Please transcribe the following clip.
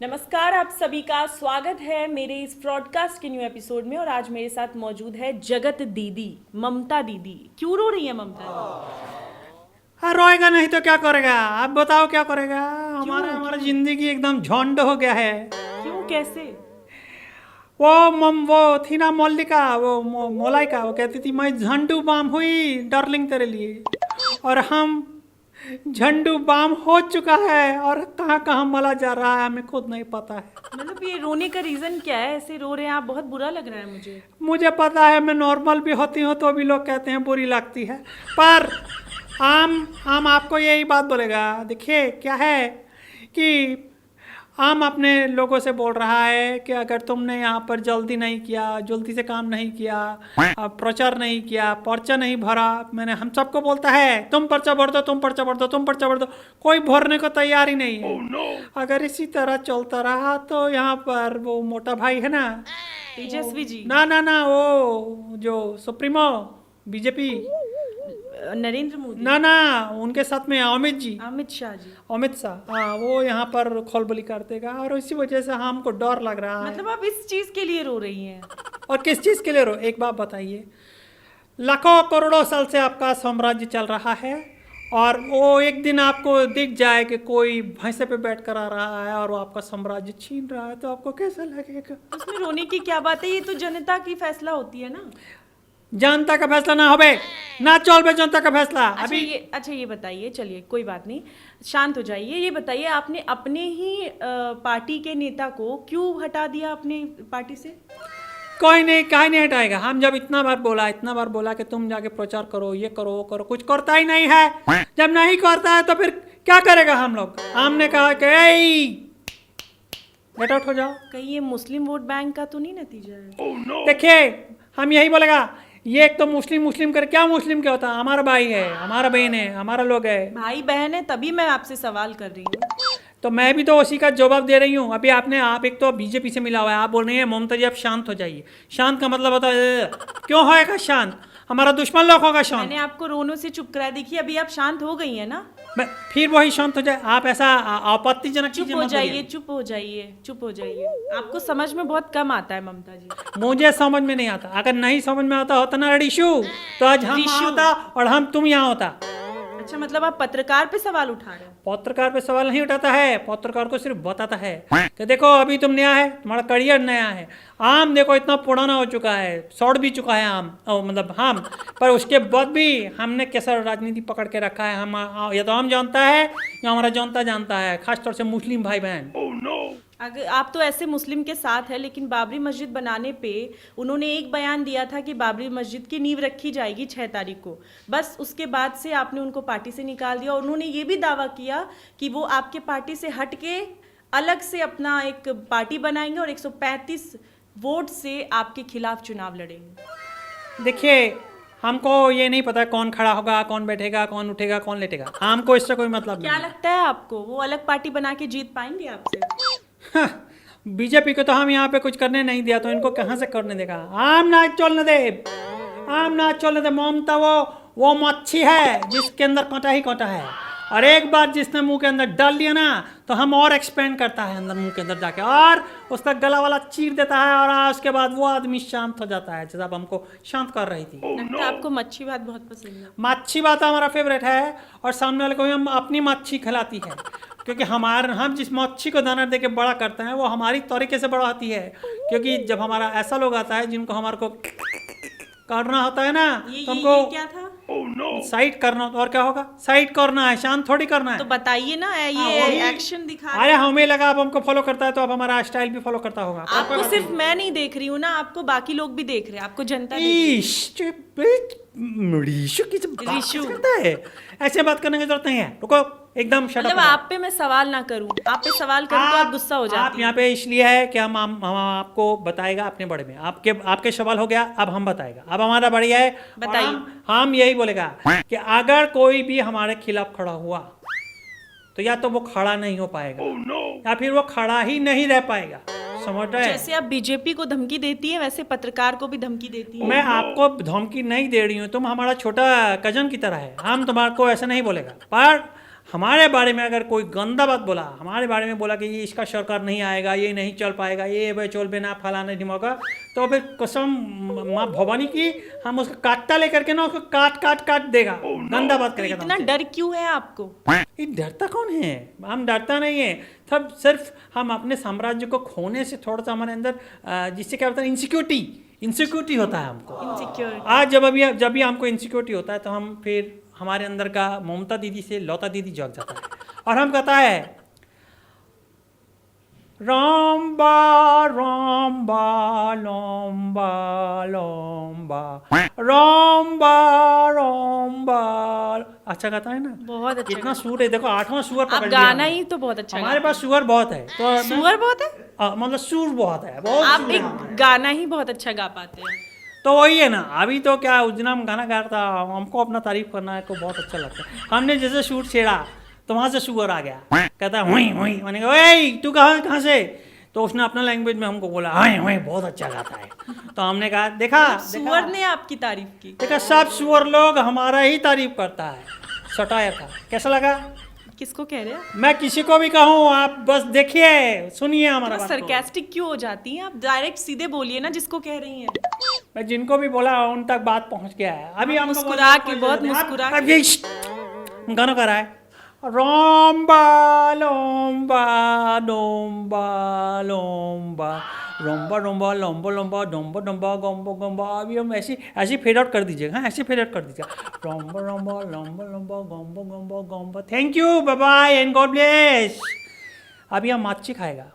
नमस्कार, आप सभी का स्वागत है मेरे इस ब्रॉडकास्ट के न्यू एपिसोड में। और आज मेरे साथ मौजूद है जगत दीदी, ममता दीदी। क्यों रो रही है ममता दीदी? हाँ, रोएगा नहीं तो क्या करेगा? आप बताओ क्या करेगा? हमारा जिंदगी एकदम झोंड हो गया है। क्यों, कैसे? वो थी ना मल्लिका, मोलाइका, वो कहती थी मैं झंडू बाम हुई डार्लिंग तेरे लिए। और हम झंडू बाम हो चुका है और कहाँ कहाँ मला जा रहा है हमें खुद नहीं पता है। मतलब ये रोने का रीजन क्या है? ऐसे रो रहे हैं आप, बहुत बुरा लग रहा है मुझे पता है, मैं नॉर्मल भी होती हूँ तो भी लोग कहते हैं बुरी लगती है। पर आम आपको यही बात बोलेगा। देखिए क्या है कि आम अपने लोगों से बोल रहा है कि अगर तुमने यहाँ पर जल्दी से काम नहीं किया, प्रचार नहीं किया, पर्चा नहीं भरा, मैंने हम सबको बोलता है तुम पर्चा भर दो, तुम पर्चा भर दो, तुम पर्चा भर दो, कोई भरने को तैयार ही नहीं है। अगर इसी तरह चलता रहा तो यहाँ पर वो मोटा भाई है ना, तेजस्वी जी? ना, वो जो सुप्रीमो बीजेपी, नरेंद्र मोदी? ना, उनके साथ में अमित शाह जी। अमित शाह, हाँ, वो यहाँ पर खोलबली कर देगा और इसी वजह से हमको डर लग रहा है। मतलब आप इस चीज के लिए रो रही हैं? और किस चीज के लिए रो? एक बात बताइए, लाखों करोड़ों साल से आपका साम्राज्य चल रहा है और वो एक दिन आपको दिख जाए कि कोई भैंसे पे बैठ कर आ रहा है और वो आपका साम्राज्य छीन रहा है, तो आपको कैसा लगेगा? उसमें रोने की क्या बात है? ये तो जनता की फैसला होती है ना। जनता का फैसला ना होबे ना चल बे, जनता का फैसला। अच्छा ये बताइए, चलिए कोई बात नहीं, शांत हो जाइए। ये बताइए, आपने अपने ही पार्टी के नेता को क्यों हटा दिया अपने पार्टी से? कोई नहीं, कहीं नहीं हटाएगा। हम जब इतना बार बोला कि तुम जाके प्रचार करो, ये करो, वो करो, कुछ करता ही नहीं है। जब नहीं करता है तो फिर क्या करेगा हम लोग? हमने कहा कि गेट आउट हो जाओ। कहीं ये मुस्लिम वोट बैंक का तो नहीं नतीजा है? देखिए, हम यही बोलेगा, ये एक तो मुस्लिम कर, क्या मुस्लिम क्या होता है? हमारा भाई है, हमारा बहन है, हमारा लोग है, भाई बहन है, तभी मैं आपसे सवाल कर रही हूँ। तो मैं भी तो उसी का जवाब दे रही हूँ। अभी आप एक तो बीजेपी से मिला हुआ है, आप बोल रही हैं ममता जी आप शांत हो जाइए। शांत का मतलब होता है क्यों होएगा शांत? हमारा दुश्मन लोग होगा शांत। मैंने आपको रोनो से चुप करा, देखिए अभी आप शांत हो गई है ना। फिर वही शांत हो जाए? आप ऐसा आपत्तिजनक चीजें मत बोलिए। चुप हो जाइए। आपको समझ में बहुत कम आता है ममता जी। मुझे समझ में नहीं आता। अगर नहीं समझ में आता होता ना ऋषु, तो आज हम होता और हम तुम यहाँ होता। अच्छा, मतलब आप पत्रकार पे सवाल उठा रहे हो? पत्रकार पे सवाल नहीं उठाता है, पत्रकार को सिर्फ बताता है कि देखो अभी तुम नया है, तुम्हारा करियर नया है। आम देखो इतना पुराना हो चुका है, सड़ भी चुका है आम, मतलब हम, पर उसके बाद भी हमने कैसा राजनीति पकड़ के रखा है। हम ये तो हम जानता है, या हमारा जनता जानता है, खासतौर से मुस्लिम भाई बहन। अगर आप तो ऐसे मुस्लिम के साथ है, लेकिन बाबरी मस्जिद बनाने पे उन्होंने एक बयान दिया था कि बाबरी मस्जिद की नींव रखी जाएगी 6 तारीख को। बस उसके बाद से आपने उनको पार्टी से निकाल दिया। और उन्होंने ये भी दावा किया कि वो आपके पार्टी से हट के अलग से अपना एक पार्टी बनाएंगे और 135 वोट से आपके खिलाफ चुनाव लड़ेंगे। देखिए, हमको ये नहीं पता कौन खड़ा होगा, कौन बैठेगा, कौन उठेगा, कौन लेटेगा। हमको इससे कोई मतलब नहीं। क्या लगता है आपको वो अलग पार्टी बना के जीत पाएंगे आपसे? बीजेपी को तो हम यहाँ पे कुछ करने नहीं दिया, तो इनको कहाँ से करने देगा? आम ना चलने दे। ममता वो मच्छी है जिसके अंदर कांटा ही कांटा है, और एक बार जिसने मुंह के अंदर डाल लिया ना तो हम और एक्सपेंड करता है अंदर मुंह के अंदर जाके, और उसका गला वाला चीर देता है, और उसके बाद वो आदमी शांत हो जाता है, जैसा हमको शांत कर रही थी। लगता है आपको मच्छी भात बहुत पसंद है। मच्छी भात हमारा फेवरेट है, और सामने वाले को हम अपनी मच्छी खिलाती है, क्योंकि हम जिस मच्छी को दाना दे के बड़ा करते हैं वो हमारी तरीके से बड़ा होती है। क्योंकि जब हमारा ऐसा लोग आता है जिनको हमारे को करना होता है ना, तो हमको ये क्या था? साइड करना, और क्या होगा? साइड करना है, शांत थोड़ी करना है। तो बताइए ना, ये एक्शन दिखा। अरे हमें लगा अब हमको फॉलो करता है तो अब हमारा स्टाइल भी फॉलो करता होगा। आपको सिर्फ मैं नहीं देख रही हूँ ना, आपको बाकी लोग भी देख रहे हैं, आपको जनता ऋषु करता है, ऐसे बात करने की जरूरत नहीं है। रुको, एकदम शट अप। मतलब आप पे मैं सवाल ना करूं, आप पे सवाल करूं तो आप गुस्सा हो जाती आप यहाँ पे इसलिए है कि हम आपको बताएगा अपने बड़े में। आपके सवाल हो गया, अब हम बताएगा। अब हमारा बढ़िया है, बताइए। हम यही बोलेगा कि अगर कोई भी हमारे खिलाफ खड़ा हुआ तो या तो वो खड़ा नहीं हो पाएगा, या फिर वो खड़ा ही नहीं रह पाएगा। समझ रहे हैं? जैसे आप बीजेपी को धमकी देती है, वैसे पत्रकार को भी धमकी देती है। मैं आपको धमकी नहीं दे रही हूँ, तुम हमारा छोटा कजन की तरह है, हम तुम्हारे को ऐसा नहीं बोलेगा। पर हमारे बारे में अगर कोई गंदा बात बोला, हमारे बारे में बोला कि ये इसका सरकार नहीं आएगा, ये नहीं चल पाएगा, ये भाई चल बिना फलाना ढिमोगा, तो फिर कसम माँ भवानी की हम उसका काटता लेकर के ना उसको काट काट काट देगा, गंदा बात करेगा। इतना डर क्यों है आपको? ये डरता कौन है? हम डरता नहीं है, तब सिर्फ हम अपने साम्राज्य को खोने से थोड़ा सा हमारे अंदर जिससे क्या होता है इनसिक्योरिटी होता है हमको। इनसिक्योर। आज जब भी हमको इनसिक्योरिटी होता है तो हम फिर हमारे अंदर का ममता दीदी से लौता दीदी जग जाता है और हम कहता है रामबा रामबा लम्बा लम्बा रामबा रामबा। अच्छा गाता है ना, बहुत अच्छा। इतना सुर है, देखो 8वां सुर पकड़ आप लिया गाना हमने। ही तो बहुत अच्छा हमारे पास सुर बहुत है, तो सुअर बहुत है। मतलब सुर बहुत है, बहुत आप सुर है। एक गाना ही बहुत अच्छा गा पाते हैं। तो वही है ना, अभी तो क्या उस दिन हम गाना गा रहा था, हमको अपना तारीफ करना है तो बहुत अच्छा लगता है। हमने जैसे शूट छेड़ा तो वहाँ से सुअर आ गया, कहता है हुई हुई, मैंने कहा ओए तू कहाँ से, तो उसने अपना लैंग्वेज में हमको बोला हुई हुई बहुत अच्छा गाता है। तो हमने कहा देखा सुअर ने आपकी तारीफ की। देखा सब सुअर लोग हमारा ही तारीफ करता है। सटायर था, कैसा लगा? किसको कह रहे हैं? मैं किसी को भी कहूँ, आप बस देखिए सुनिए हमारा तो बात को। सरकास्टिक क्यों हो जाती हैं आप? डायरेक्ट सीधे बोलिए ना जिसको कह रही हैं। मैं जिनको भी बोला उन तक बात पहुंच गया है। अभी हमको मुस्कुरा के, बहुत मुस्कुरा के। अब ये गाना कर रहा है रोम्बा लोम्बा लोम्बा लोम्बा रोम्बा रोम्बा लोम्बा लोम्बा डोम्बा डोम्बा गोम्बा गोम्बा। अभी हम ऐसी फेड आउट कर दीजिएगा, हाँ ऐसे फेड आउट कर दीजिएगा रोम्बा रोम्बा लोम्बा लोम्बा गोम्बा गोम्बा गोम्बा। Thank you, bye bye and god bless. अभी हम माची खाएगा।